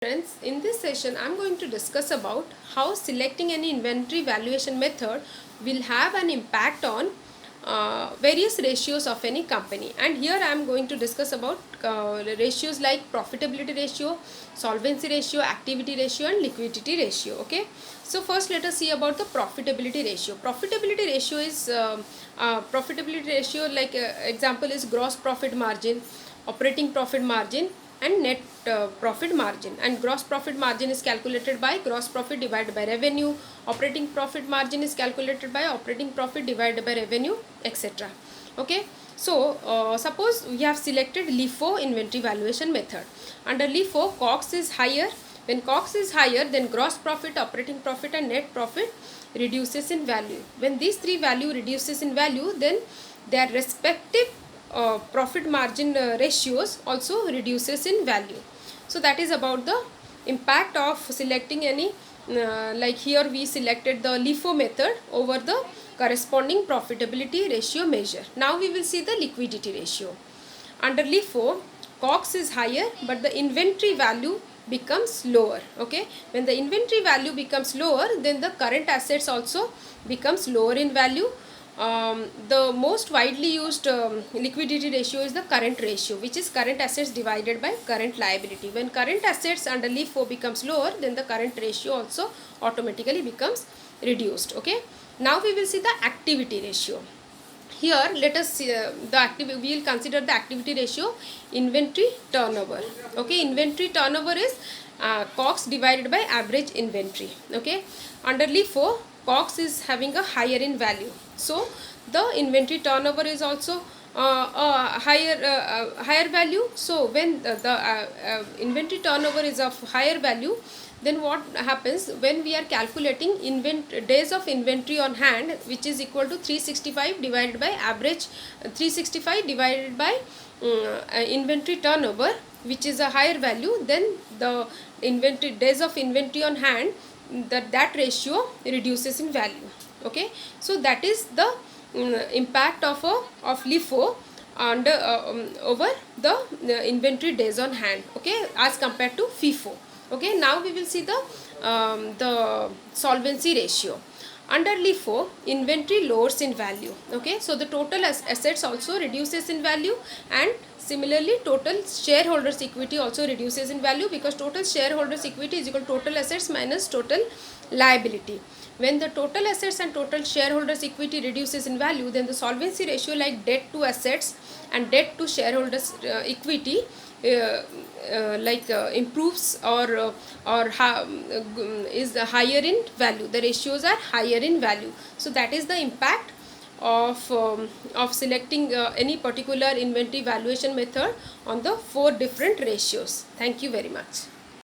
Friends, in this session I am going to discuss about how selecting any inventory valuation method will have an impact on various ratios of any company. And here I am going to discuss about ratios like profitability ratio, solvency ratio, activity ratio and liquidity ratio. Okay, so first let us see about the profitability ratio. Profitability ratio is like example is gross profit margin, operating profit margin and net profit margin. And gross profit margin is calculated by gross profit divided by revenue, operating profit margin is calculated by operating profit divided by revenue, etc. Okay, so suppose we have selected LIFO inventory valuation method. Under LIFO, COGS is higher. When COGS is higher, then gross profit, operating profit and net profit reduces in value. When these three value reduces in value, then their respective profit margin ratios also reduces in value. So that is about the impact of selecting any like here we selected the LIFO method over the corresponding profitability ratio measure. Now we will see the liquidity ratio. Under LIFO, COGS is higher but the inventory value becomes lower. Okay, when the inventory value becomes lower, then the current assets also becomes lower in value. The most widely used liquidity ratio is the current ratio, which is current assets divided by current liability. When current assets under LIFO becomes lower, then the current ratio also automatically becomes reduced. Okay, now we will see the activity ratio. Here let us see we will consider the activity ratio, inventory turnover. Okay, inventory turnover is COGS divided by average inventory. Okay, under LIFO, COGS is having a higher in value, so the inventory turnover is also higher value. So when the inventory turnover is of higher value, then what happens when we are calculating days of inventory on hand, which is equal to 365 divided by average 365 divided by inventory turnover, which is a higher value, then the inventory days of inventory on hand, that ratio reduces in value. Okay, so that is the impact of LIFO under over the inventory days on hand, okay, as compared to FIFO. Okay, now we will see the solvency ratio. Under LIFO, inventory lowers in value. Okay, so the total assets also reduces in value, and similarly total shareholders equity also reduces in value, because total shareholders equity is equal to total assets minus total liability. When the total assets and total shareholders equity reduces in value, then the solvency ratio like debt to assets and debt to shareholders equity improves or is higher in value. The ratios are higher in value. So that is the impact of selecting any particular inventory valuation method on the 4 different ratios. Thank you very much.